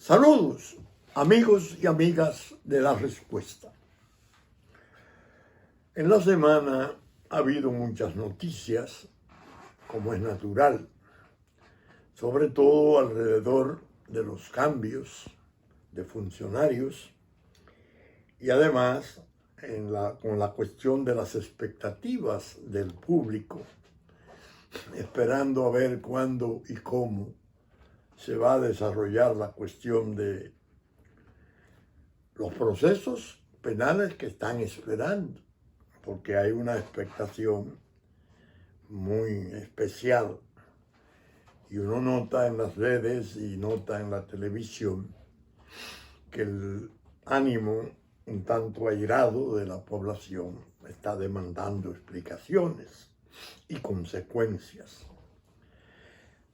Saludos, amigos y amigas de La Respuesta. En la semana ha habido muchas noticias, como es natural, sobre todo alrededor de los cambios de funcionarios y además con la cuestión de las expectativas del público, esperando a ver cuándo y cómo se va a desarrollar la cuestión de los procesos penales que están esperando, porque hay una expectación muy especial. Y uno nota en las redes y nota en la televisión que el ánimo un tanto airado de la población está demandando explicaciones y consecuencias.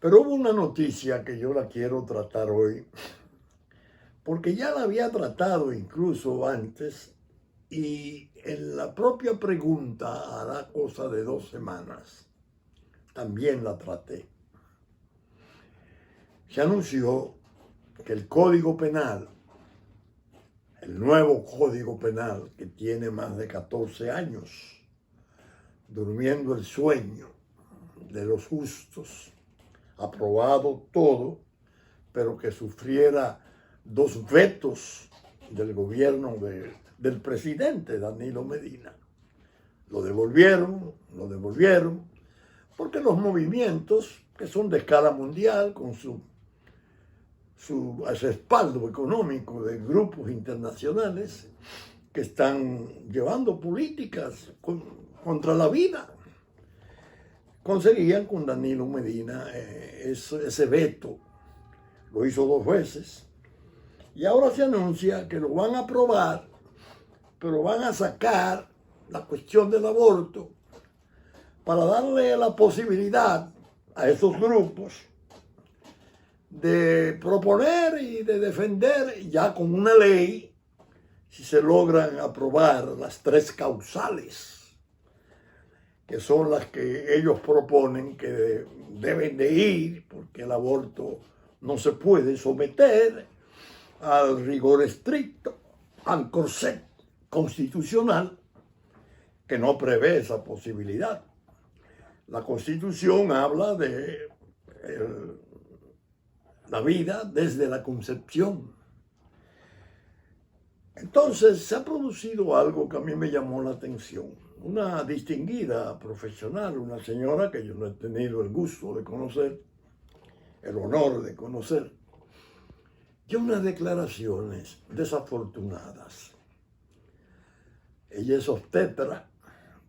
Pero hubo una noticia que yo la quiero tratar hoy, porque ya la había tratado incluso antes y en la propia pregunta hará cosa de 2 semanas también la traté. Se anunció que el Código Penal, el nuevo Código Penal que tiene más de 14 años, durmiendo el sueño de los justos, aprobado todo, pero que sufriera 2 vetos del gobierno del presidente Danilo Medina. Lo devolvieron, porque los movimientos que son de escala mundial, con su respaldo económico de grupos internacionales que están llevando políticas contra la vida, conseguían con Danilo Medina ese veto. Lo hizo 2 veces. Y ahora se anuncia que lo van a aprobar, pero van a sacar la cuestión del aborto para darle la posibilidad a esos grupos de proponer y de defender ya con una ley, si se logran aprobar las 3 causales, que son las que ellos proponen que deben de ir, porque el aborto no se puede someter al rigor estricto, al corset constitucional, que no prevé esa posibilidad. La Constitución habla de la vida desde la concepción. Entonces se ha producido algo que a mí me llamó la atención. Una distinguida profesional, una señora que yo no he tenido el gusto de conocer, el honor de conocer, dio unas declaraciones desafortunadas. Ella es obstetra,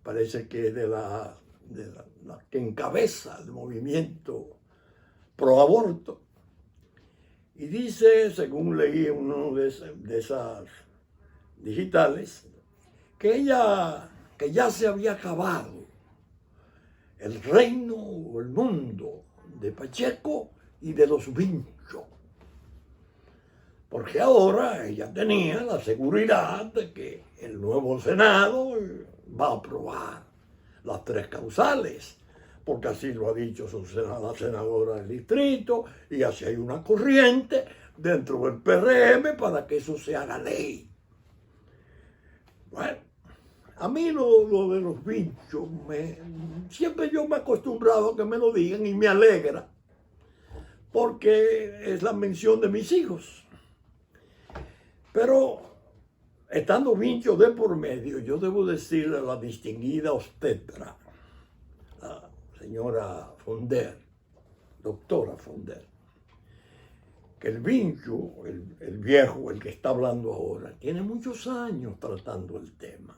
parece que es de la que encabeza el movimiento pro aborto. Y dice, según leí en uno de esas digitales, que ya se había acabado el reino o el mundo de Pacheco y de los Vinchos. Porque ahora ella tenía la seguridad de que el nuevo Senado va a aprobar las 3 causales, porque así lo ha dicho la senadora del distrito, y así hay una corriente dentro del PRM para que eso se haga ley. Bueno, a mí lo de los bichos, siempre yo me he acostumbrado a que me lo digan y me alegra, porque es la mención de mis hijos. Pero estando bicho de por medio, yo debo decirle a la distinguida obstetra, la señora Fonder, doctora Fonder, que el vincho, el viejo, el que está hablando ahora, tiene muchos años tratando el tema,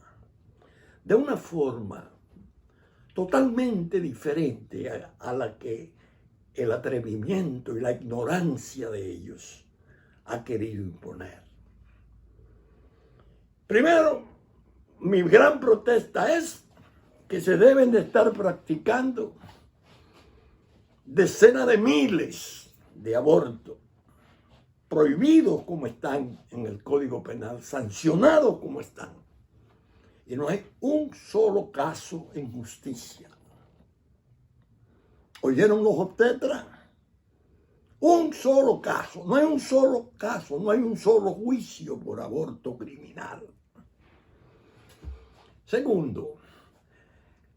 de una forma totalmente diferente a la que el atrevimiento y la ignorancia de ellos ha querido imponer. Primero, mi gran protesta es que se deben de estar practicando decenas de miles de abortos, prohibidos como están en el Código Penal, sancionados como están. Y no hay un solo caso en justicia. ¿Oyeron los obstetras? Un solo caso, no hay un solo caso, no hay un solo juicio por aborto criminal. Segundo,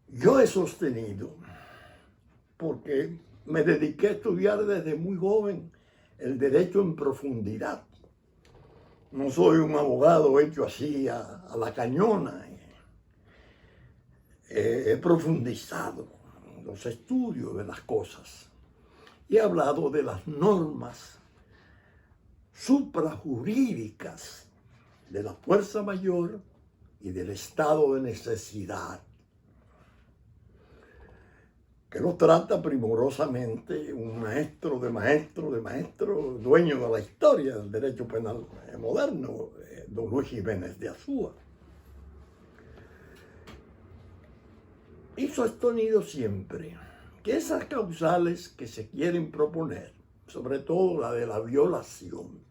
yo he sostenido, porque me dediqué a estudiar desde muy joven el derecho en profundidad. No soy un abogado hecho así a la cañona. He profundizado en los estudios de las cosas y he hablado de las normas suprajurídicas de la fuerza mayor y del estado de necesidad, que lo trata primorosamente un maestro de maestro, dueño de la historia del derecho penal moderno, don Luis Jiménez de Azúa. Y sostenido siempre que esas causales que se quieren proponer, sobre todo la de la violación,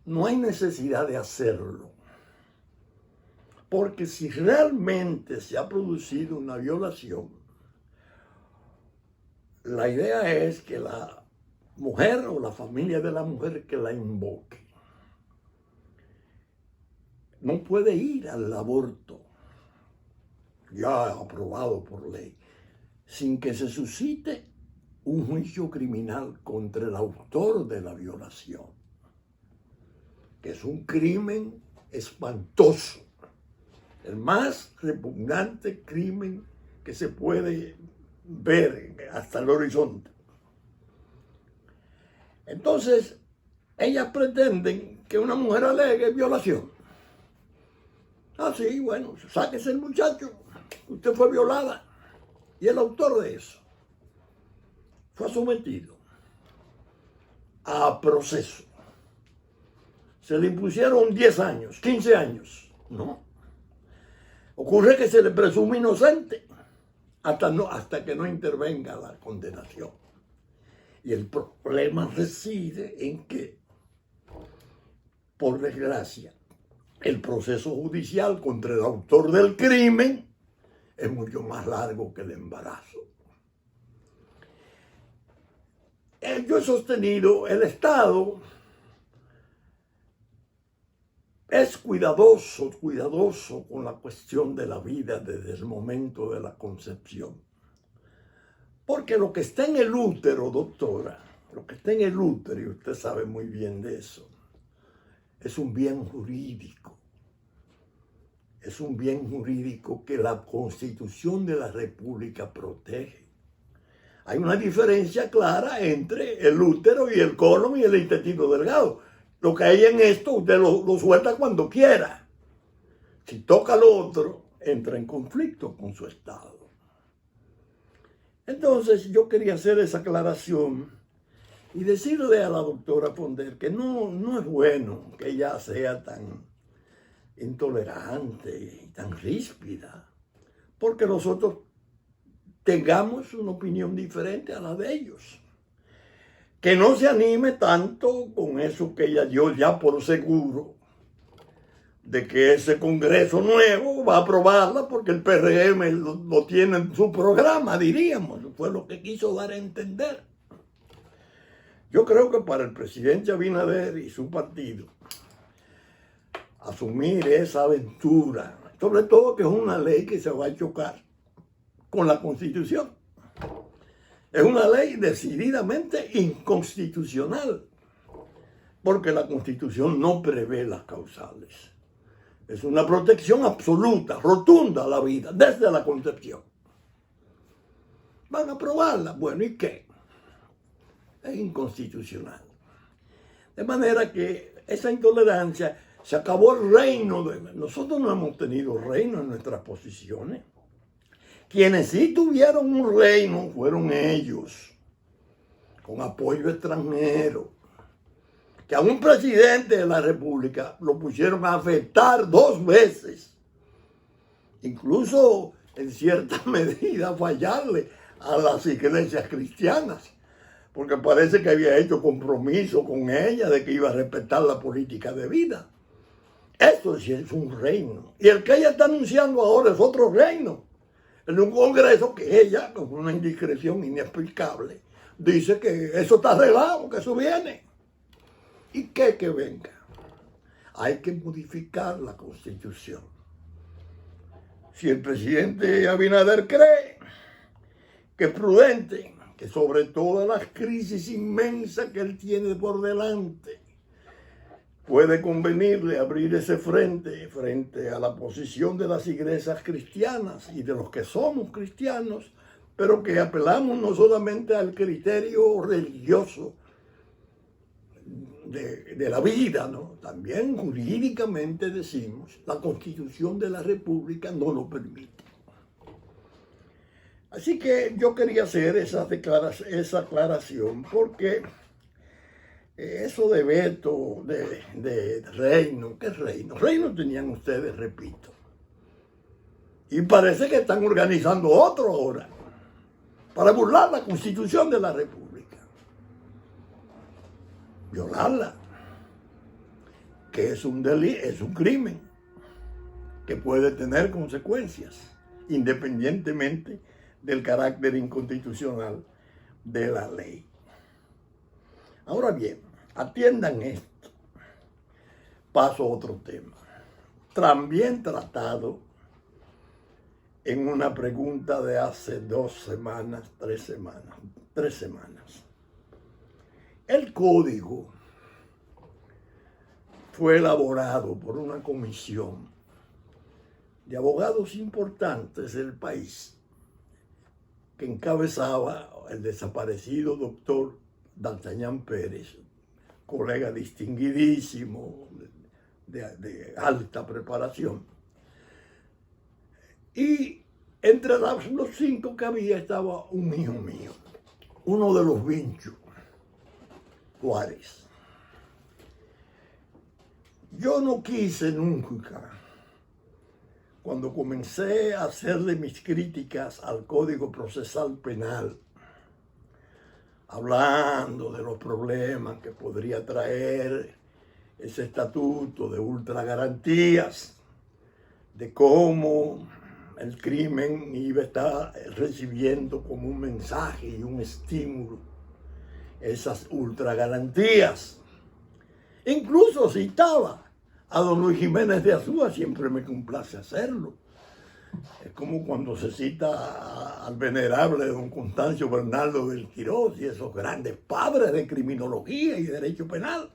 no hay necesidad de hacerlo. Porque si realmente se ha producido una violación, la idea es que la mujer o la familia de la mujer que la invoque no puede ir al aborto ya aprobado por ley sin que se suscite un juicio criminal contra el autor de la violación, que es un crimen espantoso, el más repugnante crimen que se puede ver hasta el horizonte. Entonces, ellas pretenden que una mujer alegue violación. Ah, sí, bueno, sáquese el muchacho, usted fue violada. Y el autor de eso fue sometido a proceso. Se le impusieron 10 años, 15 años, ¿no? Ocurre que se le presume inocente hasta que no intervenga la condenación. Y el problema reside en que, por desgracia, el proceso judicial contra el autor del crimen es mucho más largo que el embarazo. Yo he sostenido, el Estado es cuidadoso con la cuestión de la vida desde el momento de la concepción. Porque lo que está en el útero, doctora, lo que está en el útero, y usted sabe muy bien de eso, es un bien jurídico. Es un bien jurídico que la Constitución de la República protege. Hay una diferencia clara entre el útero y el colon y el intestino delgado. Lo que hay en esto, usted lo suelta cuando quiera. Si toca lo otro, entra en conflicto con su estado. Entonces, yo quería hacer esa aclaración y decirle a la doctora Ponder que no es bueno que ella sea tan intolerante y tan ríspida, porque nosotros tengamos una opinión diferente a la de ellos. Que no se anime tanto con eso que ella dio ya por seguro, de que ese Congreso nuevo va a aprobarla porque el PRM lo tiene en su programa, diríamos. Fue lo que quiso dar a entender. Yo creo que para el presidente Abinader y su partido, asumir esa aventura, sobre todo que es una ley que se va a chocar con la Constitución. Es una ley decididamente inconstitucional, porque la Constitución no prevé las causales. Es una protección absoluta, rotunda a la vida, desde la concepción. Van a aprobarla. Bueno, ¿y qué? Es inconstitucional. De manera que esa intolerancia, se acabó el reino. Nosotros no hemos tenido reino en nuestras posiciones. Quienes sí tuvieron un reino fueron ellos, con apoyo extranjero, que a un presidente de la República lo pusieron a afectar 2 veces, incluso en cierta medida fallarle a las iglesias cristianas, porque parece que había hecho compromiso con ella de que iba a respetar la política de vida. Esto sí es un reino, y el que ella está anunciando ahora es otro reino, en un Congreso que ella, con una indiscreción inexplicable, dice que eso está arreglado, que eso viene. ¿Y qué que venga? Hay que modificar la Constitución. Si el presidente Abinader cree que es prudente, que sobre todas las crisis inmensas que él tiene por delante, puede convenirle abrir ese frente a la posición de las iglesias cristianas y de los que somos cristianos, pero que apelamos no solamente al criterio religioso de la vida, ¿no? También jurídicamente decimos, la Constitución de la República no lo permite. Así que yo quería hacer esa aclaración porque eso de veto, de reino, ¿qué reino? Reino tenían ustedes, repito. Y parece que están organizando otro ahora para burlar la Constitución de la República. Violarla, que es un delito, es un crimen que puede tener consecuencias independientemente del carácter inconstitucional de la ley. Ahora bien, atiendan esto. Paso a otro tema. También tratado en una pregunta de hace 3 semanas. El código fue elaborado por una comisión de abogados importantes del país que encabezaba el desaparecido doctor D'Artagnan Pérez, colega distinguidísimo de alta preparación. Y entre los 5 que había estaba un hijo mío, uno de los Vinchos, Juárez. Yo no quise nunca, cuando comencé a hacerle mis críticas al Código Procesal Penal, hablando de los problemas que podría traer ese estatuto de ultragarantías, de cómo el crimen iba a estar recibiendo como un mensaje y un estímulo esas ultragarantías. Incluso citaba a don Luis Jiménez de Azúa, siempre me complace hacerlo. Es como cuando se cita al venerable don Constancio Bernardo del Quirós y esos grandes padres de criminología y derecho penal.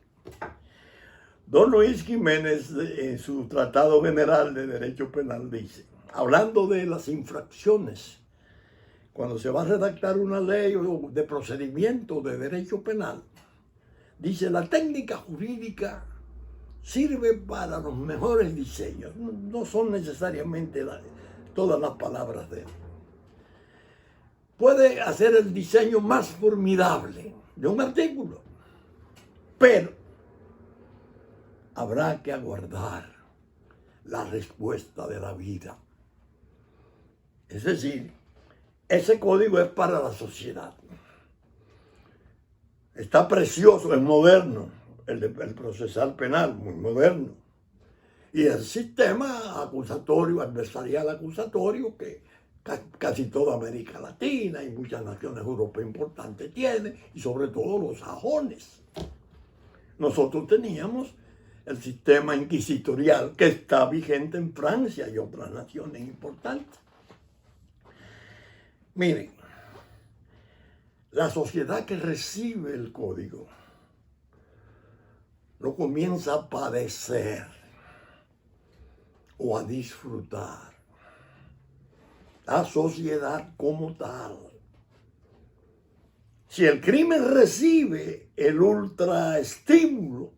Don Luis Jiménez, en su Tratado General de Derecho Penal, dice, hablando de las infracciones, cuando se va a redactar una ley de procedimiento de derecho penal, dice, la técnica jurídica sirve para los mejores diseños. No son necesariamente todas las palabras de él. Puede hacer el diseño más formidable de un artículo, pero habrá que aguardar la respuesta de la vida. Es decir, ese código es para la sociedad. Está precioso, es moderno, el procesal penal, muy moderno. Y el sistema acusatorio, adversarial acusatorio, que casi toda América Latina y muchas naciones europeas importantes tienen, y sobre todo los sajones. Nosotros teníamos el sistema inquisitorial que está vigente en Francia y otras naciones importantes. Miren, la sociedad que recibe el código lo comienza a padecer o a disfrutar. La sociedad como tal. Si el crimen recibe el ultraestímulo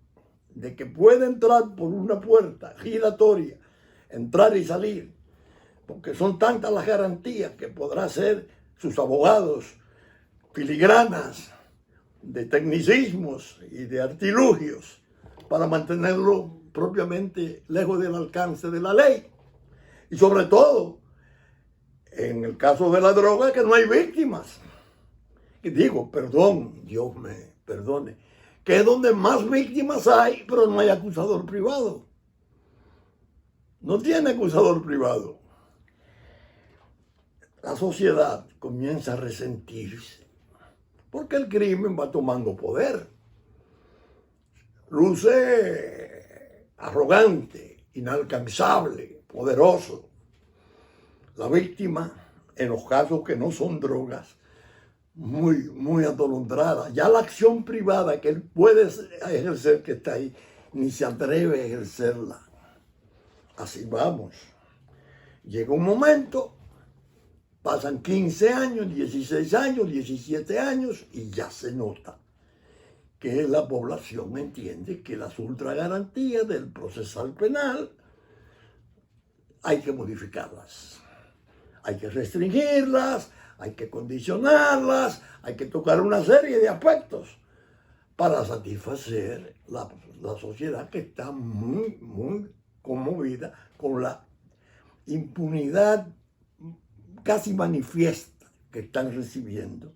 de que puede entrar por una puerta giratoria, entrar y salir, porque son tantas las garantías que podrá hacer sus abogados, filigranas de tecnicismos y de artilugios para mantenerlo propiamente lejos del alcance de la ley. Y sobre todo, en el caso de la droga, que no hay víctimas. Y digo, perdón, Dios me perdone, que es donde más víctimas hay, pero no hay acusador privado. No tiene acusador privado. La sociedad comienza a resentirse porque el crimen va tomando poder. Luce arrogante, inalcanzable, poderoso. La víctima, en los casos que no son drogas, muy atolondrada. Ya la acción privada que él puede ejercer, que está ahí, ni se atreve a ejercerla. Así vamos. Llega un momento, pasan 15 años, 16 años, 17 años y ya se nota que la población entiende que las ultragarantías del procesal penal hay que modificarlas. Hay que restringirlas, hay que condicionarlas, hay que tocar una serie de aspectos para satisfacer la sociedad que está muy conmovida con la impunidad casi manifiesta que están recibiendo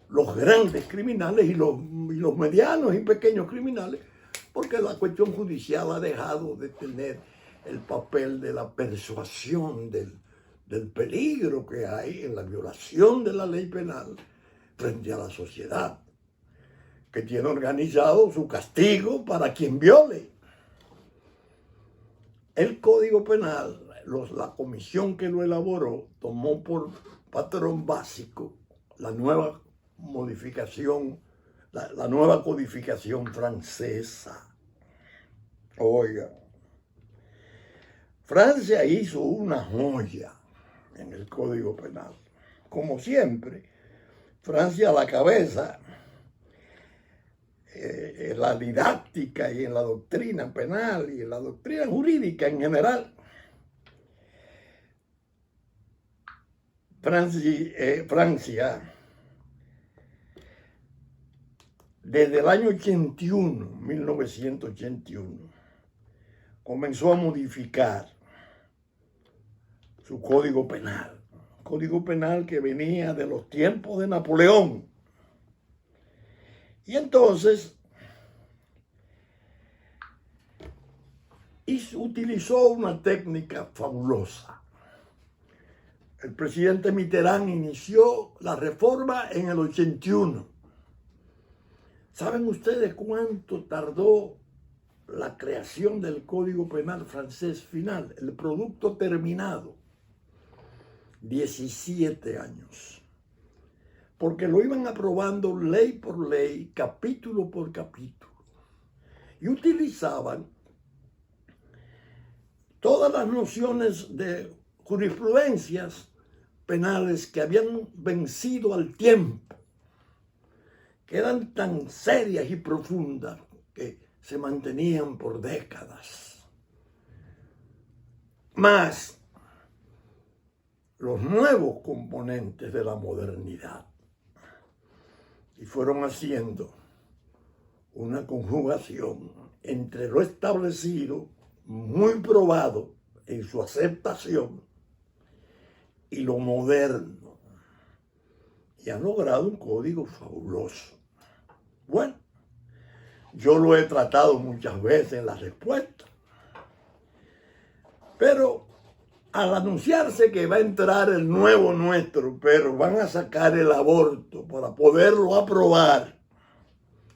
los grandes criminales y los medianos y pequeños criminales, porque la cuestión judicial ha dejado de tener el papel de la persuasión del peligro que hay en la violación de la ley penal frente a la sociedad, que tiene organizado su castigo para quien viole. El Código Penal, la comisión que lo elaboró, tomó por patrón básico la nueva modificación, la nueva codificación francesa. Oiga, Francia hizo una joya en el Código Penal. Como siempre, Francia a la cabeza en la didáctica y en la doctrina penal y en la doctrina jurídica en general. Francia, desde el año 1981, comenzó a modificar su código penal que venía de los tiempos de Napoleón. Y entonces utilizó una técnica fabulosa. El presidente Mitterrand inició la reforma en el 81. ¿Saben ustedes cuánto tardó la creación del Código Penal francés final, el producto terminado? 17 años. Porque lo iban aprobando ley por ley, capítulo por capítulo. Y utilizaban todas las nociones de jurisprudencias penales que habían vencido al tiempo, que eran tan serias y profundas que se mantenían por décadas. Más los nuevos componentes de la modernidad. Y fueron haciendo una conjugación entre lo establecido, muy probado en su aceptación, y lo moderno. Y han logrado un código fabuloso. Bueno, yo lo he tratado muchas veces en la respuesta. Pero al anunciarse que va a entrar el nuevo nuestro, pero van a sacar el aborto para poderlo aprobar.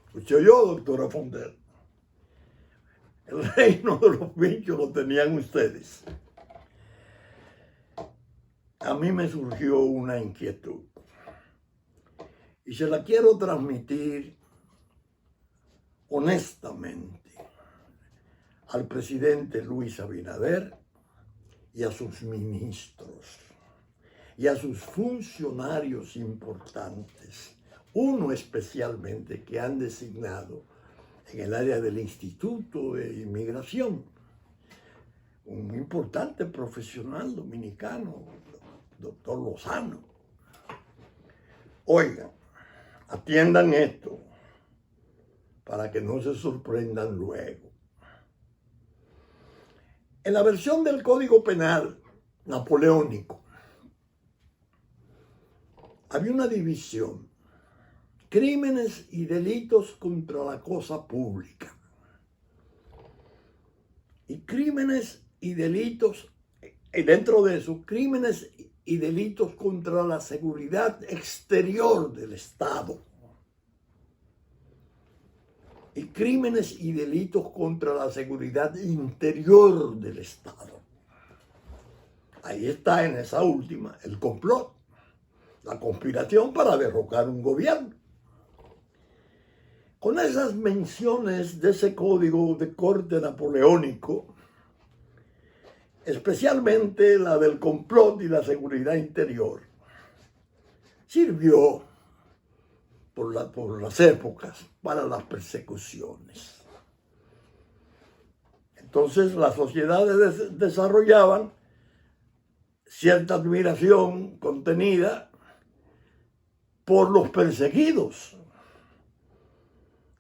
¿Escuchó yo, doctora Fondel? El reino de los bichos lo tenían ustedes. A mí me surgió una inquietud. Y se la quiero transmitir honestamente al presidente Luis Abinader y a sus ministros y a sus funcionarios importantes, uno especialmente que han designado en el área del Instituto de Inmigración, un importante profesional dominicano, doctor Lozano. Oigan, atiendan esto para que no se sorprendan luego. En la versión del Código Penal napoleónico había una división: crímenes y delitos contra la cosa pública y crímenes y delitos, y dentro de eso, crímenes y delitos contra la seguridad exterior del Estado. y crímenes y delitos contra la seguridad interior del Estado. Ahí está en esa última el complot, la conspiración para derrocar un gobierno. Con esas menciones de ese código de corte napoleónico, especialmente la del complot y la seguridad interior, sirvió por las épocas para las persecuciones. Entonces las sociedades desarrollaban cierta admiración contenida por los perseguidos.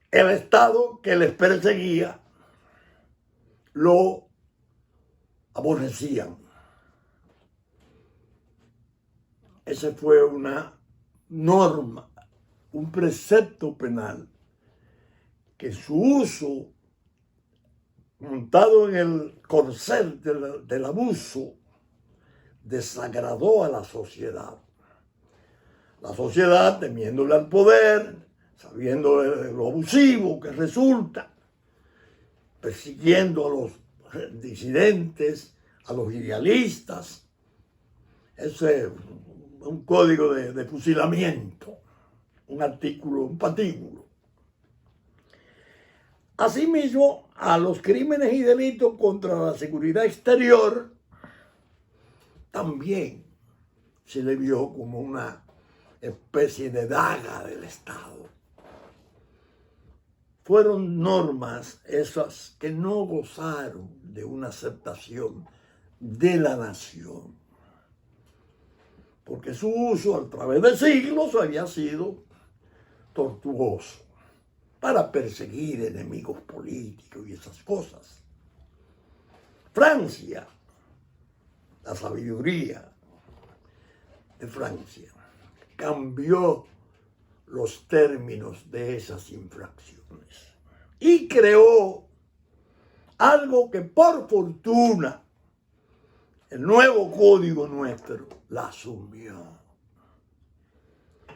El Estado que les perseguía lo aborrecían. Esa fue una norma, un precepto penal, que su uso, montado en el corcel del abuso, desagradó a la sociedad. La sociedad, temiéndole al poder, sabiendo lo abusivo que resulta, persiguiendo a los disidentes, a los idealistas. Ese es un código de fusilamiento, un artículo, un patíbulo. Asimismo, a los crímenes y delitos contra la seguridad exterior también se le vio como una especie de daga del Estado. Fueron normas esas que no gozaron de una aceptación de la nación, porque su uso a través de siglos había sido tortuoso para perseguir enemigos políticos y esas cosas. Francia, la sabiduría de Francia, cambió los términos de esas infracciones y creó algo que por fortuna el nuevo código nuestro la asumió.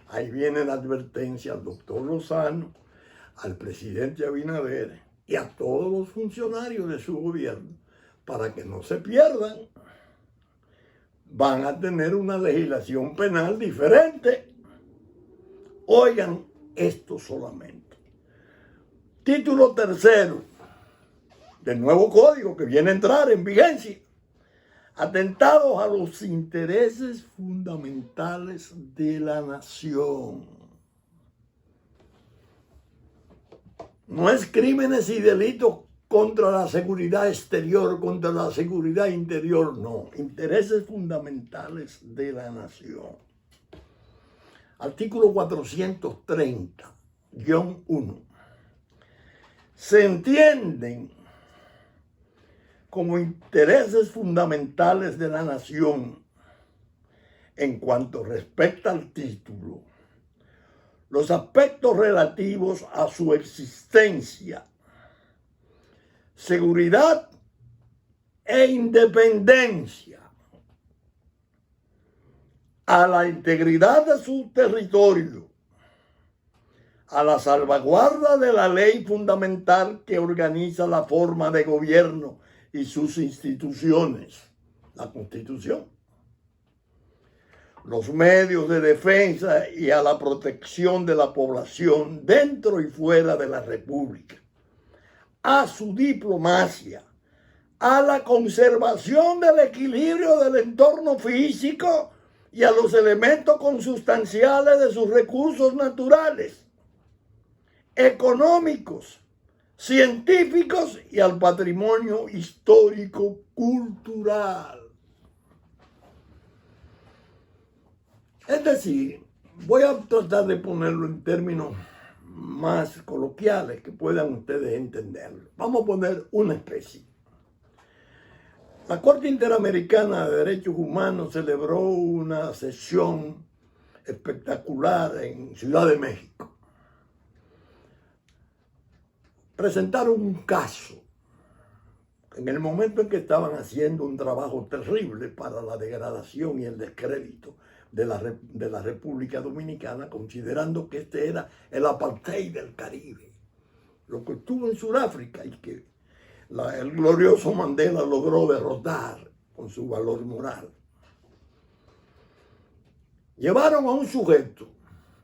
Ahí viene la advertencia al doctor Lozano, al presidente Abinader y a todos los funcionarios de su gobierno, para que no se pierdan. Van a tener una legislación penal diferente. Oigan esto solamente. Título tercero del nuevo código que viene a entrar en vigencia. Atentados a los intereses fundamentales de la nación. No es crímenes y delitos contra la seguridad exterior, contra la seguridad interior, no. Intereses fundamentales de la nación. Artículo 430-1. Se entienden como intereses fundamentales de la nación en cuanto respecta al título, los aspectos relativos a su existencia, seguridad e independencia, a la integridad de su territorio, a la salvaguarda de la ley fundamental que organiza la forma de gobierno y sus instituciones, la Constitución, los medios de defensa y a la protección de la población dentro y fuera de la República, a su diplomacia, a la conservación del equilibrio del entorno físico y a los elementos consustanciales de sus recursos naturales, económicos, científicos y al patrimonio histórico cultural. Es decir, voy a tratar de ponerlo en términos más coloquiales que puedan ustedes entenderlo. Vamos a poner una especie. La Corte Interamericana de Derechos Humanos celebró una sesión espectacular en Ciudad de México. Presentaron un caso en el momento en que estaban haciendo un trabajo terrible para la degradación y el descrédito de la República Dominicana, considerando que este era el apartheid del Caribe. lo que estuvo en Sudáfrica y que el glorioso Mandela logró derrotar con su valor moral. Llevaron a un sujeto,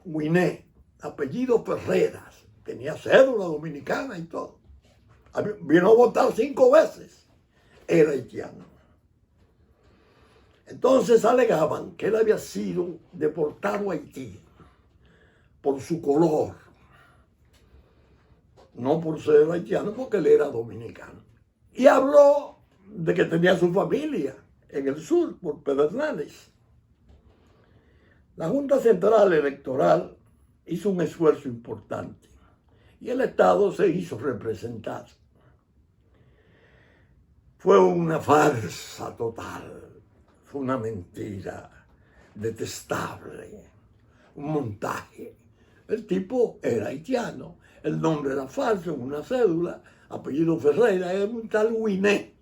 Guiné, apellido Ferreras, tenía cédula dominicana y todo. Vino a votar 5 veces, era haitiano. Entonces alegaban que él había sido deportado a Haití por su color, no por ser haitiano, porque él era dominicano. Y habló de que tenía su familia en el sur, por Pedernales. La Junta Central Electoral hizo un esfuerzo importante y el Estado se hizo representar. Fue una farsa total, fue una mentira detestable, un montaje. El tipo era haitiano, el nombre era falso, una cédula, apellido Ferreira, era un tal Guiné.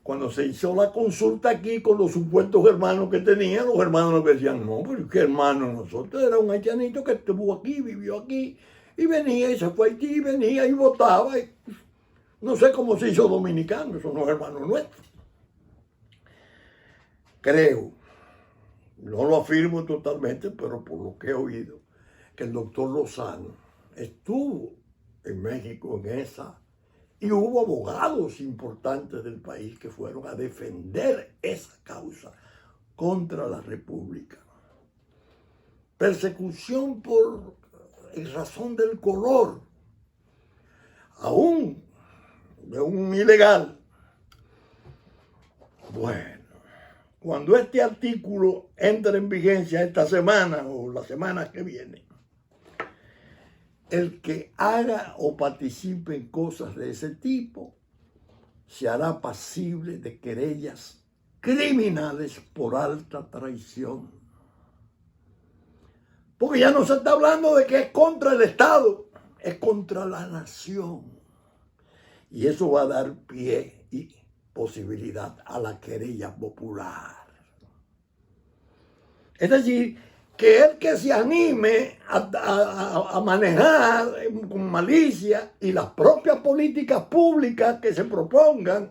Cuando se hizo la consulta aquí con los supuestos hermanos que tenían, los hermanos le decían, no, pero ¿qué hermano nosotros? Era un haitianito que estuvo aquí, vivió aquí, y venía y se fue a Haití, venía y votaba. Y no sé cómo se hizo dominicano, son los hermanos nuestros. Creo, no lo afirmo totalmente, pero por lo que he oído, que el doctor Lozano estuvo en México en esa. Y hubo abogados importantes del país que fueron a defender esa causa contra la República. Persecución por razón del color, aún de un ilegal. Bueno, cuando este artículo entre en vigencia esta semana o la semana que viene, el que haga o participe en cosas de ese tipo se hará pasible de querellas criminales por alta traición. Porque ya no se está hablando de que es contra el Estado, es contra la nación. Y eso va a dar pie y posibilidad a la querella popular. Es decir, que el que se anime a manejar con malicia y las propias políticas públicas que se propongan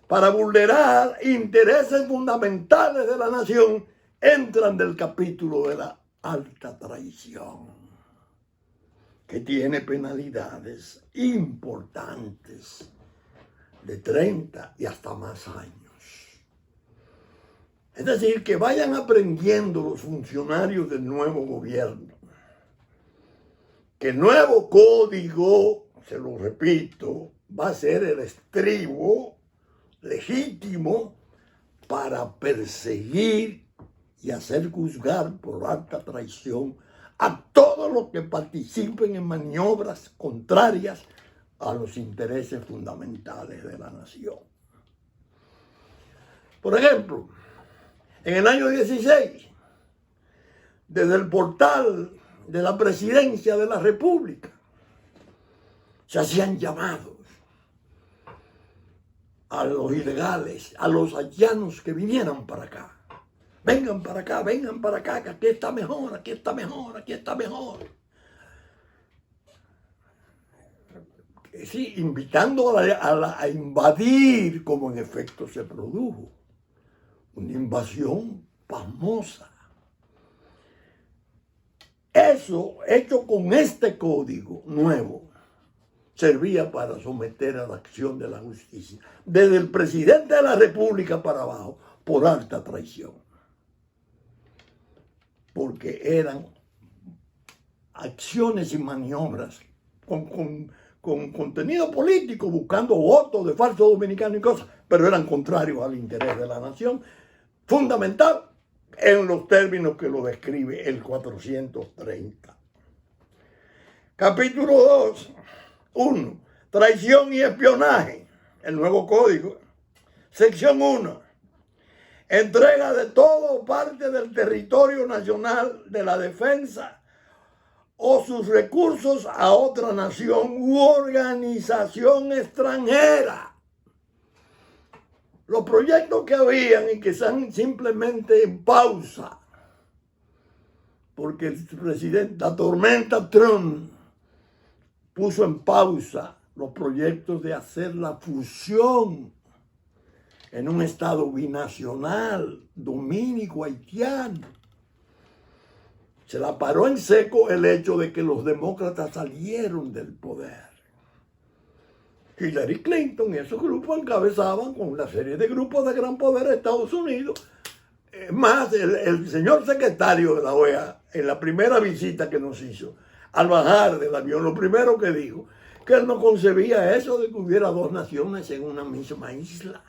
para vulnerar intereses fundamentales de la nación, entran del capítulo de la alta traición, que tiene penalidades importantes de 30 y hasta más años. Es decir, que vayan aprendiendo los funcionarios del nuevo gobierno que el nuevo código, se lo repito, va a ser el estribo legítimo para perseguir y hacer juzgar por alta traición a todos los que participen en maniobras contrarias a los intereses fundamentales de la nación. Por ejemplo, en el año 16, desde el portal de la Presidencia de la República, se hacían llamados a los ilegales, a los haitianos que vinieran para acá. Vengan para acá, que aquí está mejor, aquí está mejor, aquí está mejor. Sí, invitando a invadir, como en efecto se produjo. Una invasión pasmosa. Eso, hecho con este código nuevo, servía para someter a la acción de la justicia, desde el presidente de la República para abajo, por alta traición. Porque eran acciones y maniobras con contenido político, buscando votos de falsos dominicanos y cosas, pero eran contrarios al interés de la nación, fundamental en los términos que lo describe el 430. Capítulo 2, 1. Traición y espionaje, el nuevo código. Sección 1. Entrega de todo o parte del territorio nacional de la defensa o sus recursos a otra nación u organización extranjera. Los proyectos que habían y que están simplemente en pausa, porque el presidente, la tormenta Trump, puso en pausa los proyectos de hacer la fusión en un estado binacional, dominico-haitiano. Se la paró en seco el hecho de que los demócratas salieron del poder. Hillary Clinton y esos grupos encabezaban con una serie de grupos de gran poder de Estados Unidos. Más el señor secretario de la OEA, en la primera visita que nos hizo, al bajar del avión, lo primero que dijo, que él no concebía eso de que hubiera dos naciones en una misma isla.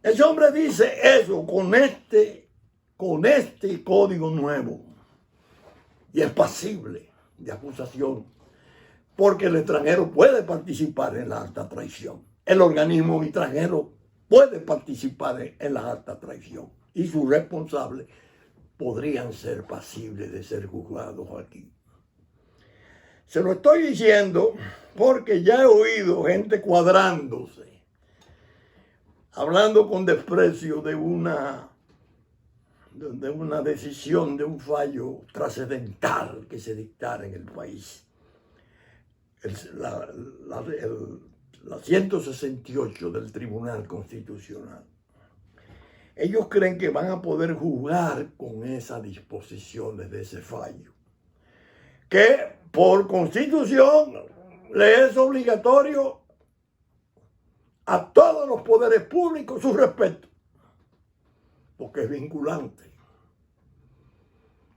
Ese hombre dice eso con este código nuevo y es pasible de acusación porque el extranjero puede participar en la alta traición. El organismo extranjero puede participar en la alta traición y sus responsables podrían ser pasibles de ser juzgados aquí. Se lo estoy diciendo porque ya he oído gente cuadrándose, hablando con desprecio de una decisión, de un trascendental que se dictara en el país. La 168 del Tribunal Constitucional. Ellos creen que van a poder jugar con esas disposiciones de ese fallo, que por Constitución le es obligatorio a todos los poderes públicos su respeto, porque es vinculante.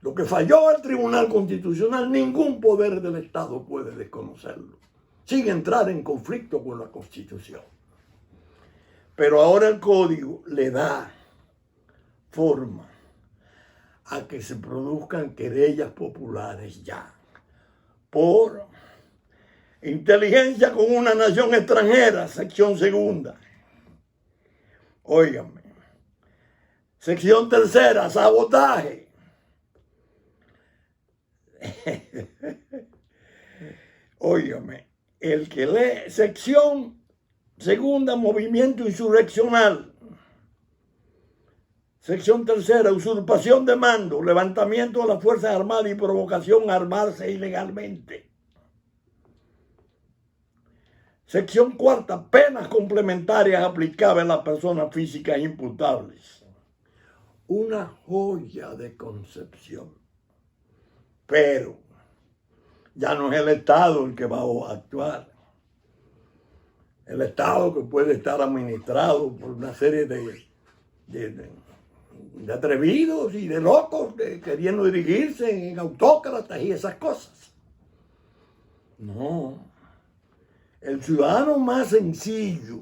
Lo que falló el Tribunal Constitucional, ningún poder del Estado puede desconocerlo, sin entrar en conflicto con la Constitución. Pero ahora el Código le da forma a que se produzcan querellas populares ya, por inteligencia con una nación extranjera, sección segunda. Óigame. Sección tercera, sabotaje. Óigame, el que lee sección segunda, movimiento insurreccional. Sección tercera, usurpación de mando, levantamiento de las Fuerzas Armadas y provocación a armarse ilegalmente. Sección cuarta, penas complementarias aplicables a las personas físicas imputables. Una joya de concepción. Pero ya no es el Estado el que va a actuar. El Estado que puede estar administrado por una serie de atrevidos y de locos queriendo dirigirse en autócratas y esas cosas. No. El ciudadano más sencillo,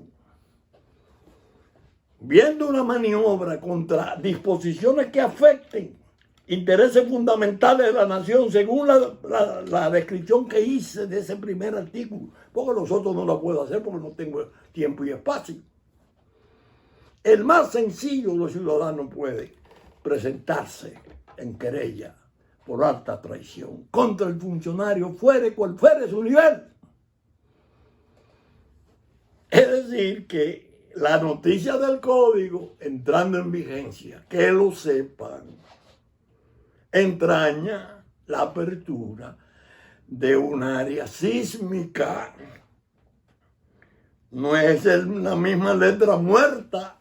viendo una maniobra contra disposiciones que afecten intereses fundamentales de la nación, según la descripción que hice de ese primer artículo, porque los otros no lo puedo hacer porque no tengo tiempo y espacio. El más sencillo de los ciudadanos puede presentarse en querella por alta traición contra el funcionario, fuere cual fuere su nivel. Es decir, que la noticia del Código entrando en vigencia, que lo sepan, entraña la apertura de un área sísmica. No es la misma letra muerta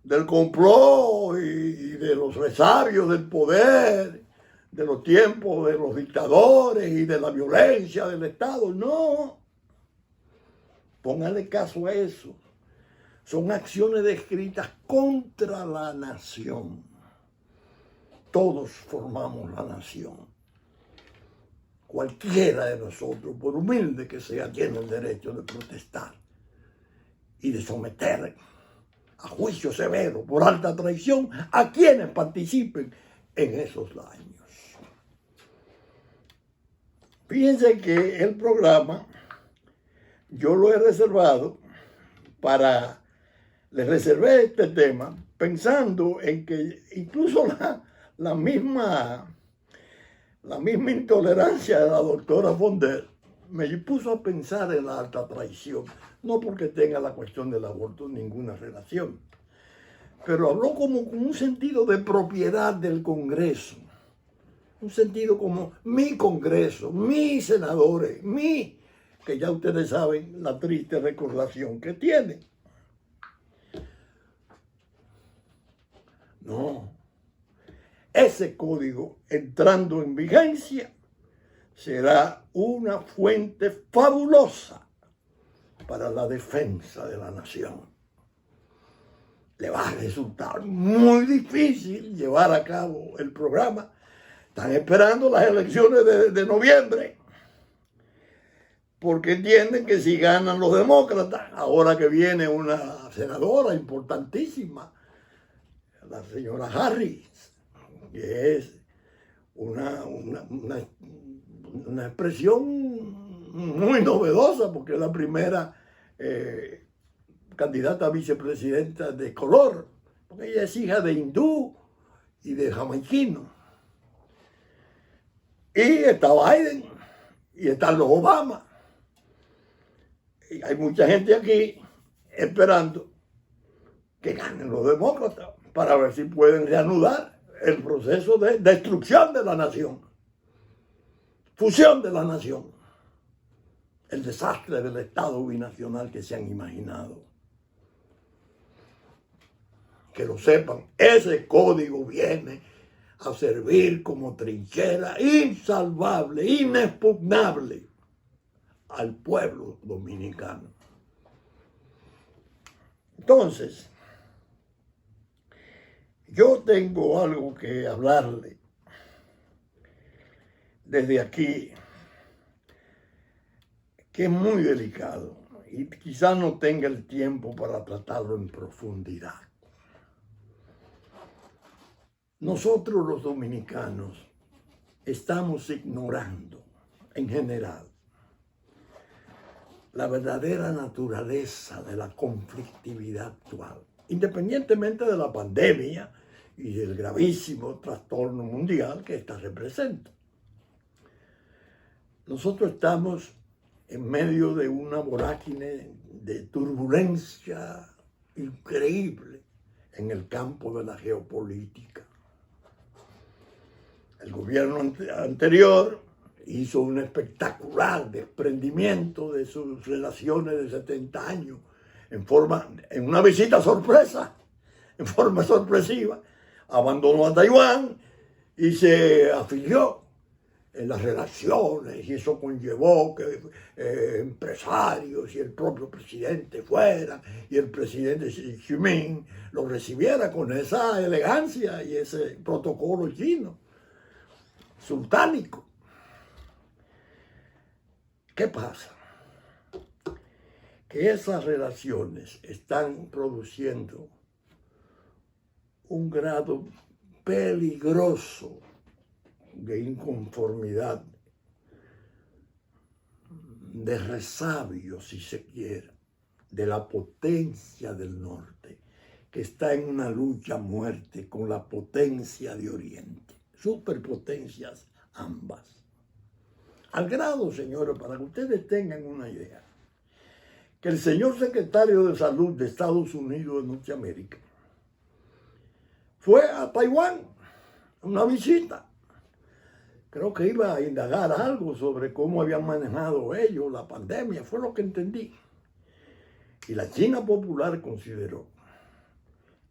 del complot y de los resabios del poder, de los tiempos de los dictadores y de la violencia del Estado. No. Póngale caso a eso. Son acciones descritas contra la nación. Todos formamos la nación. Cualquiera de nosotros, por humilde que sea, tiene el derecho de protestar y de someter a juicio severo por alta traición a quienes participen en esos daños. Fíjense que el programa yo lo he reservado les reservé este tema pensando en que incluso la misma intolerancia de la doctora Fonder me puso a pensar en la alta traición, no porque tenga la cuestión del aborto ninguna relación, pero habló como con un sentido de propiedad del Congreso, un sentido como mi Congreso, mis senadores, que ya ustedes saben la triste recordación que tiene. No, ese código entrando en vigencia será una fuente fabulosa para la defensa de la nación. Le va a resultar muy difícil llevar a cabo el programa. Están esperando las elecciones de noviembre, porque entienden que si ganan los demócratas, ahora que viene una senadora importantísima, la señora Harris, que es una expresión muy novedosa, porque es la primera candidata a vicepresidenta de color, porque ella es hija de hindú y de jamaiquino. Y está Biden, y están los Obama. Y hay mucha gente aquí esperando que ganen los demócratas para ver si pueden reanudar el proceso de destrucción de la nación, fusión de la nación, el desastre del Estado binacional que se han imaginado. Que lo sepan, ese código viene a servir como trinchera insalvable, inexpugnable al pueblo dominicano. Entonces, yo tengo algo que hablarle desde aquí, que es muy delicado y quizás no tenga el tiempo para tratarlo en profundidad. Nosotros los dominicanos estamos ignorando en general la verdadera naturaleza de la conflictividad actual, independientemente de la pandemia y del gravísimo trastorno mundial que ésta representa. Nosotros estamos en medio de una vorágine de turbulencia increíble en el campo de la geopolítica. El gobierno anterior hizo un espectacular desprendimiento de sus relaciones de 70 años en una visita sorpresa, en forma sorpresiva. Abandonó a Taiwán y se afilió en las relaciones, y eso conllevó que empresarios y el propio presidente fueran, y el presidente Xi Jinping lo recibiera con esa elegancia y ese protocolo chino, sultánico. ¿Qué pasa? Que esas relaciones están produciendo un grado peligroso de inconformidad, de resabio, si se quiere, de la potencia del norte, que está en una lucha a muerte con la potencia de Oriente, superpotencias ambas. Al grado, señores, para que ustedes tengan una idea, que el señor secretario de Salud de Estados Unidos de Norteamérica fue a Taiwán, una visita. Creo que iba a indagar algo sobre cómo habían manejado ellos la pandemia, fue lo que entendí. Y la China Popular consideró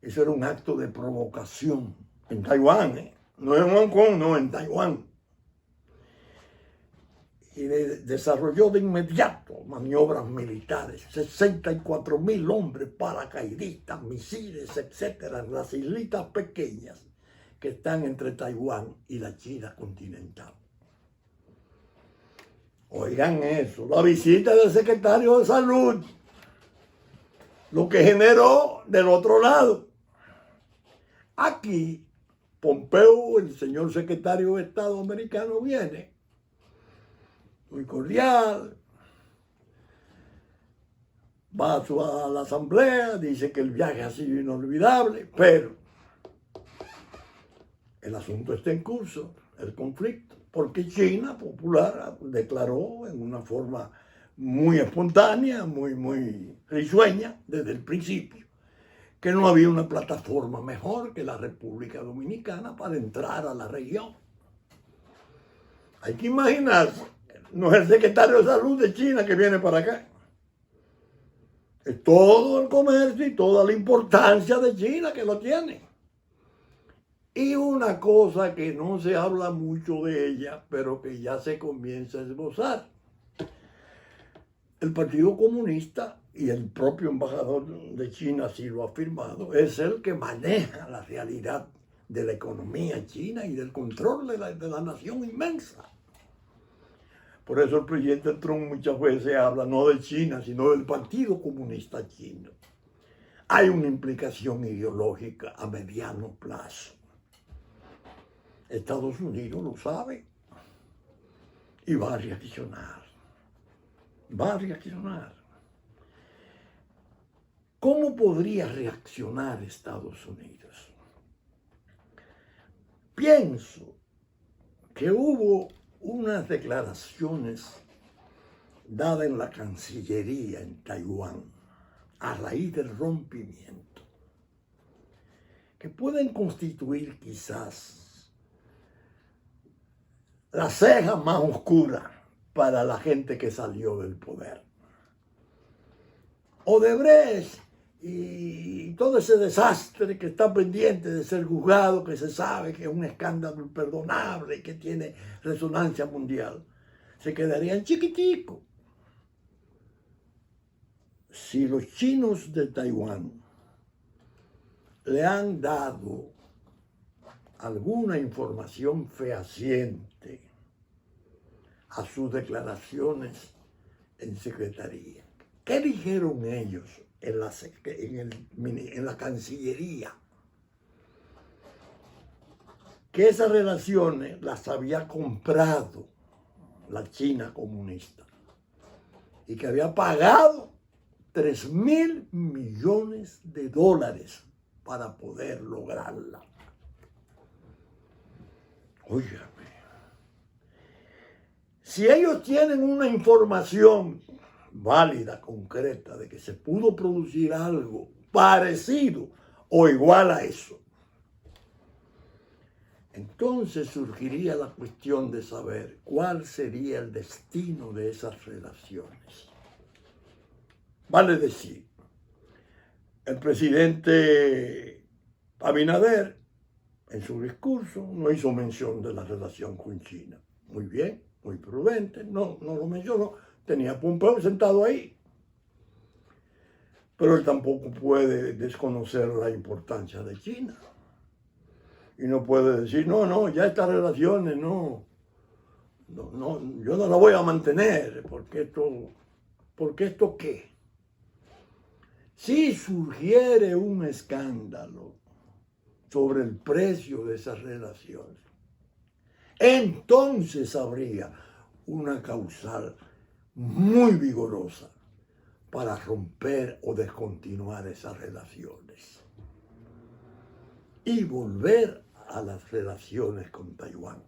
que eso era un acto de provocación en Taiwán, no en Hong Kong, no, en Taiwán. Y desarrolló de inmediato maniobras militares, 64,000 hombres, paracaidistas, misiles, etcétera, en las islitas pequeñas que están entre Taiwán y la China continental. Oigan eso, la visita del secretario de Salud, lo que generó del otro lado. Aquí, Pompeo, el señor secretario de Estado americano, viene muy cordial, va a la asamblea, dice que el viaje ha sido inolvidable, pero el asunto está en curso, el conflicto, porque China Popular declaró en una forma muy espontánea, muy risueña desde el principio, que no había una plataforma mejor que la República Dominicana para entrar a la región. Hay que imaginarse, no es el secretario de Salud de China que viene para acá. Es todo el comercio y toda la importancia de China que lo tiene. Y una cosa que no se habla mucho de ella, pero que ya se comienza a esbozar. El Partido Comunista y el propio embajador de China así lo ha afirmado, es el que maneja la realidad de la economía china y del control de la nación inmensa. Por eso el presidente Trump muchas veces habla no de China, sino del Partido Comunista Chino. Hay una implicación ideológica a mediano plazo. Estados Unidos lo sabe y va a reaccionar. Va a reaccionar. ¿Cómo podría reaccionar Estados Unidos? Pienso que hubo unas declaraciones dadas en la Cancillería en Taiwán a raíz del rompimiento, que pueden constituir quizás la ceja más oscura para la gente que salió del poder. Odebrecht y todo ese desastre que está pendiente de ser juzgado, que se sabe que es un escándalo imperdonable y que tiene resonancia mundial, se quedarían chiquiticos si los chinos de Taiwán le han dado alguna información fehaciente a sus declaraciones en secretaría. ¿Qué dijeron ellos en la Cancillería? Que esas relaciones las había comprado la China comunista y que había pagado 3.000 millones de dólares para poder lograrla. Óigame, si ellos tienen una información válida, concreta, de que se pudo producir algo parecido o igual a eso, entonces surgiría la cuestión de saber cuál sería el destino de esas relaciones. Vale decir, el presidente Abinader en su discurso no hizo mención de la relación con China. Muy bien, muy prudente, no lo mencionó. Tenía a Pompeo sentado ahí. Pero él tampoco puede desconocer la importancia de China. Y no puede decir, no, ya estas relaciones, no, yo no las voy a mantener, porque esto qué. Si surgiere un escándalo sobre el precio de esas relaciones, entonces habría una causal muy vigorosa para romper o descontinuar esas relaciones y volver a las relaciones con Taiwán.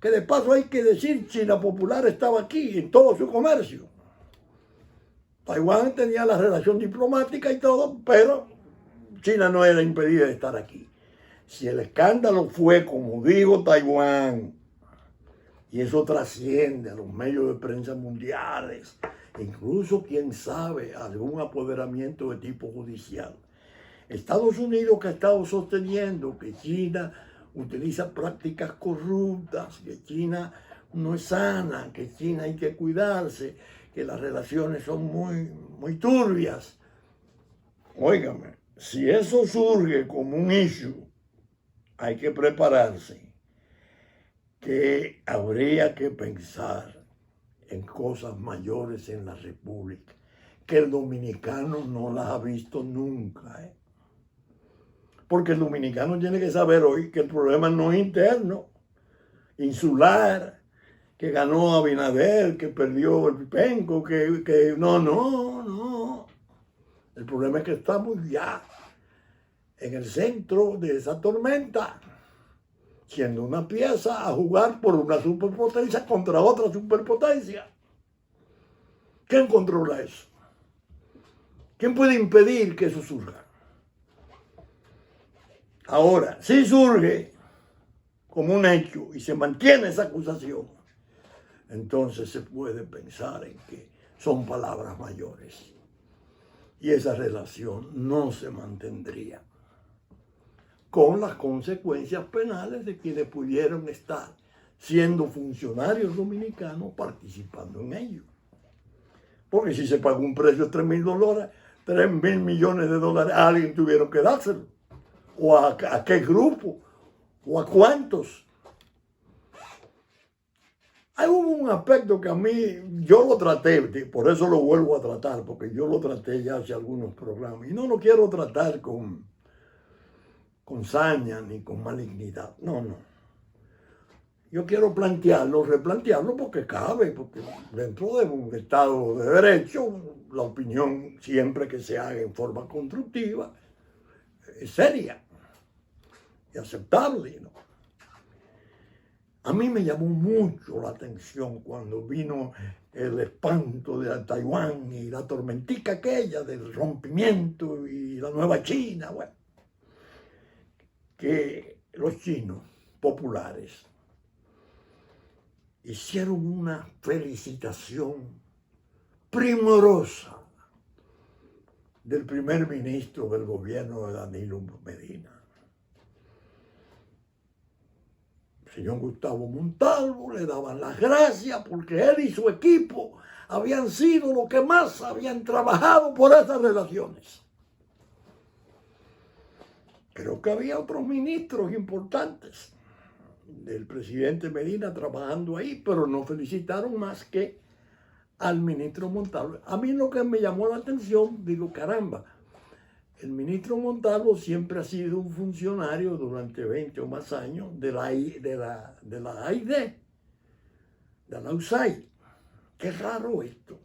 Que de paso hay que decir, China Popular estaba aquí en todo su comercio. Taiwán tenía la relación diplomática y todo, pero China no era impedida de estar aquí. Si el escándalo fue, como digo, Taiwán, y eso trasciende a los medios de prensa mundiales, incluso, quién sabe, algún apoderamiento de tipo judicial. Estados Unidos, que ha estado sosteniendo que China utiliza prácticas corruptas, que China no es sana, que China hay que cuidarse, que las relaciones son muy turbias. Óigame, si eso surge como un issue, hay que prepararse, que habría que pensar en cosas mayores en la República, que el dominicano no las ha visto nunca. Porque el dominicano tiene que saber hoy que el problema no es interno, insular, que ganó Abinader, que perdió el Penco, que no. El problema es que estamos ya en el centro de esa tormenta, siendo una pieza a jugar por una superpotencia contra otra superpotencia. ¿Quién controla eso? ¿Quién puede impedir que eso surja? Ahora, si surge, como un hecho y se mantiene esa acusación, entonces se puede pensar en que son palabras mayores y esa relación no se mantendría, con las consecuencias penales de quienes pudieron estar siendo funcionarios dominicanos participando en ello. Porque si se pagó un precio de $3,000, $3,000 millones, a alguien tuvieron que dárselo. ¿O a qué grupo? ¿O a cuántos? Hay un aspecto que a mí, yo lo traté, por eso lo vuelvo a tratar, porque yo lo traté ya hace algunos programas, y no lo quiero tratar con saña ni con malignidad, no. Yo quiero plantearlo, replantearlo porque cabe, porque dentro de un Estado de Derecho, la opinión siempre que se haga en forma constructiva es seria y aceptable, ¿no? A mí me llamó mucho la atención cuando vino el espanto de Taiwán y la tormentica aquella del rompimiento y la nueva China, bueno, que los chinos populares hicieron una felicitación primorosa del primer ministro del gobierno de Danilo Medina, el señor Gustavo Montalvo. Le daban las gracias porque él y su equipo habían sido los que más habían trabajado por esas relaciones. Creo que había otros ministros importantes del presidente Medina trabajando ahí, pero no felicitaron más que al ministro Montalvo. A mí lo que me llamó la atención, digo, caramba, el ministro Montalvo siempre ha sido un funcionario durante 20 o más años de la AID, de la USAID. Qué raro esto,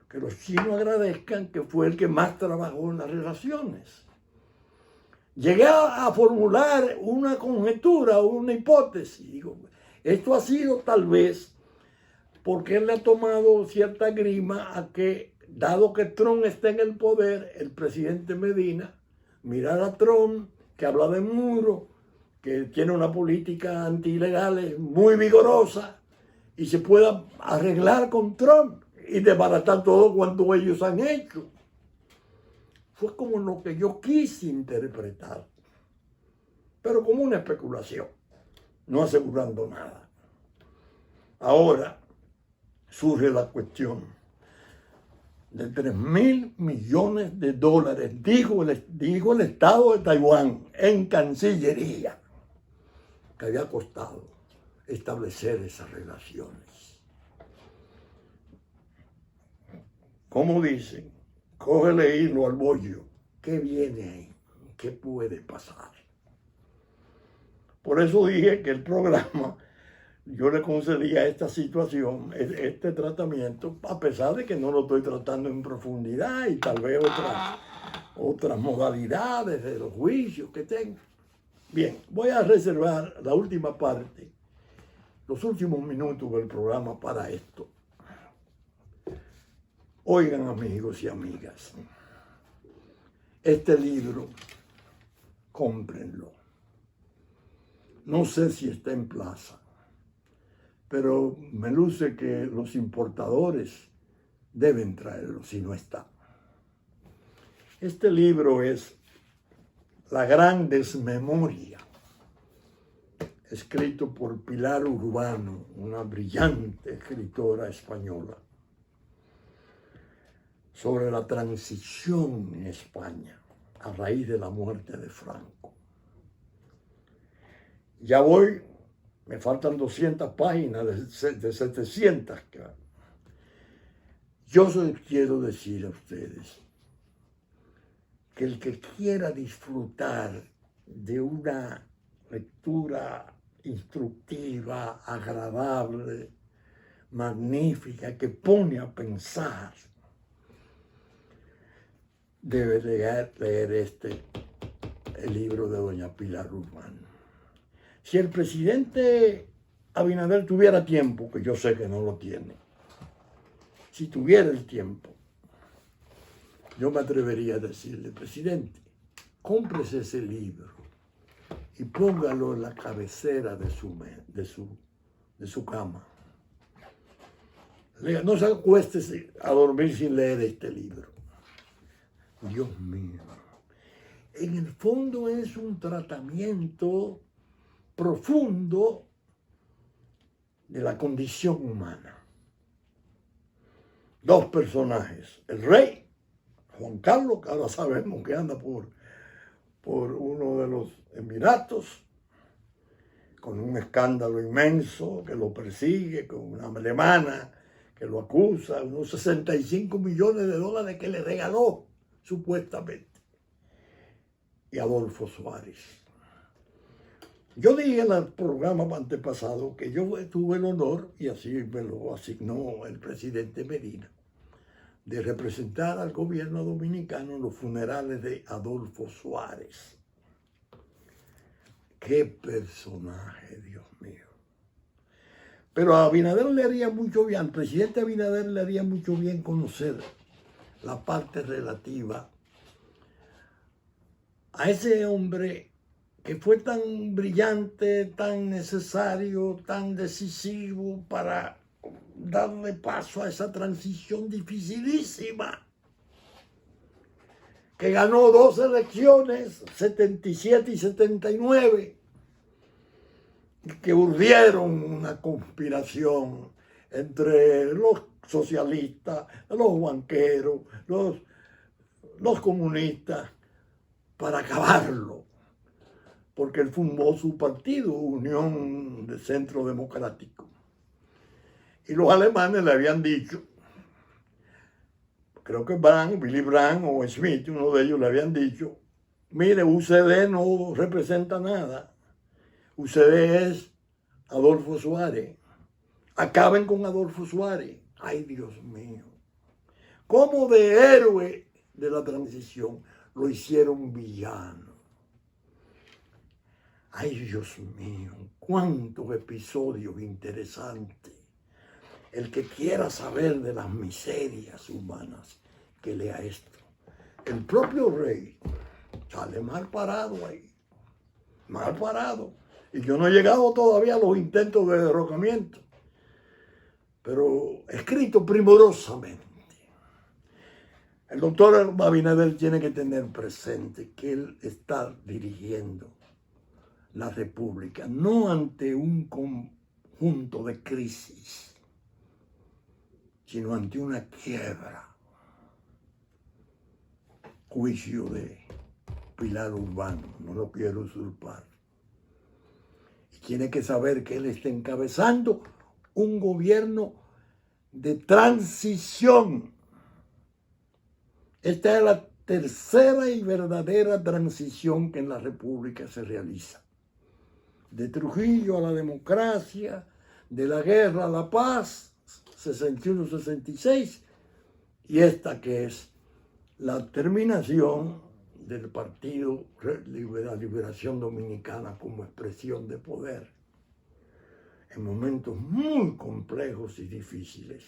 que los chinos agradezcan que fue el que más trabajó en las relaciones. Llegué a formular una conjetura o una hipótesis. Digo, esto ha sido tal vez porque él le ha tomado cierta grima a que, dado que Trump está en el poder, el presidente Medina, mirar a Trump, que habla de muro, que tiene una política anti-ilegales muy vigorosa, y se pueda arreglar con Trump y desbaratar todo cuanto ellos han hecho. Fue como lo que yo quise interpretar, pero como una especulación, no asegurando nada. Ahora surge la cuestión de $3,000 millones, dijo el Estado de Taiwán en Cancillería, que había costado establecer esas relaciones. Como dicen, cógele hilo al bollo. ¿Qué viene ahí? ¿Qué puede pasar? Por eso dije que el programa, yo le concedía esta situación, este tratamiento, a pesar de que no lo estoy tratando en profundidad y tal vez otras modalidades de los juicios que tengo. Bien, voy a reservar la última parte, los últimos minutos del programa para esto. Oigan, amigos y amigas, este libro, cómprenlo. No sé si está en plaza, pero me luce que los importadores deben traerlo si no está. Este libro es La Gran Desmemoria, escrito por Pilar Urbano, una brillante escritora española, sobre la transición en España a raíz de la muerte de Franco. Ya voy, me faltan 200 páginas de 700. Yo quiero decir a ustedes que el que quiera disfrutar de una lectura instructiva, agradable, magnífica, que pone a pensar, debe leer el libro de doña Pilar Urbano. Si el presidente Abinader tuviera tiempo, que yo sé que no lo tiene, si tuviera el tiempo, yo me atrevería a decirle, presidente, cómprese ese libro y póngalo en la cabecera de su cama. No se acueste a dormir sin leer este libro. Dios mío. En el fondo es un tratamiento profundo de la condición humana. Dos personajes. El rey, Juan Carlos, que ahora sabemos que anda por uno de los Emiratos, con un escándalo inmenso que lo persigue, con una alemana que lo acusa, unos 65 millones de dólares que le regaló, supuestamente. Y Adolfo Suárez. Yo dije en el programa antepasado que yo tuve el honor, y así me lo asignó el presidente Medina, de representar al gobierno dominicano en los funerales de Adolfo Suárez. ¡Qué personaje, Dios mío! Pero a Abinader le haría mucho bien, al presidente Abinader le haría mucho bien conocer la parte relativa a ese hombre que fue tan brillante, tan necesario, tan decisivo para darle paso a esa transición dificilísima, que ganó 2 elecciones, 77 y 79, que urdieron una conspiración entre los socialistas, los banqueros, los comunistas, para acabarlo, porque él fundó su partido, Unión de Centro Democrático. Y los alemanes le habían dicho, creo que Willy Brandt o Schmidt, uno de ellos le habían dicho, mire, UCD no representa nada, UCD es Adolfo Suárez, acaben con Adolfo Suárez. Ay, Dios mío, cómo de héroe de la transición lo hicieron villano. Ay, Dios mío, cuántos episodios interesantes. El que quiera saber de las miserias humanas, que lea esto. El propio rey sale mal parado ahí, mal parado. Y yo no he llegado todavía a los intentos de derrocamiento, pero escrito primorosamente. El doctor Abinader tiene que tener presente que él está dirigiendo la República, no ante un conjunto de crisis, sino ante una quiebra. Juicio de Pilar Urbano, no lo quiero usurpar. Y tiene que saber que él está encabezando un gobierno de transición. Esta es la tercera y verdadera transición que en la República se realiza. De Trujillo a la democracia, de la guerra a la paz, 61-66, y esta que es la terminación del Partido de la Liberación Dominicana como expresión de poder en momentos muy complejos y difíciles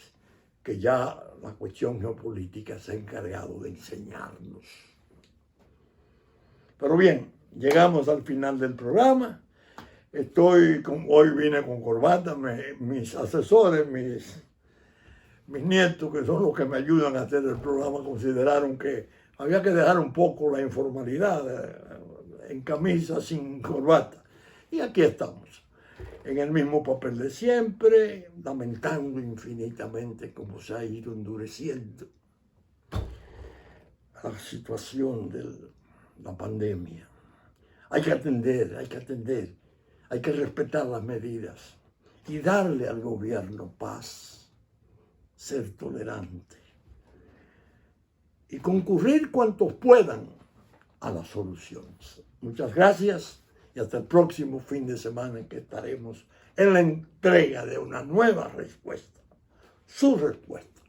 que ya la cuestión geopolítica se ha encargado de enseñarnos. Pero bien, llegamos al final del programa. Hoy vine con corbata, mis asesores, mis nietos, que son los que me ayudan a hacer el programa, consideraron que había que dejar un poco la informalidad en camisa, sin corbata. Y aquí estamos, en el mismo papel de siempre, lamentando infinitamente cómo se ha ido endureciendo la situación de la pandemia. Hay que atender, hay que respetar las medidas y darle al gobierno paz, ser tolerante y concurrir cuantos puedan a las soluciones. Muchas gracias y hasta el próximo fin de semana en que estaremos en la entrega de una nueva respuesta, su respuesta.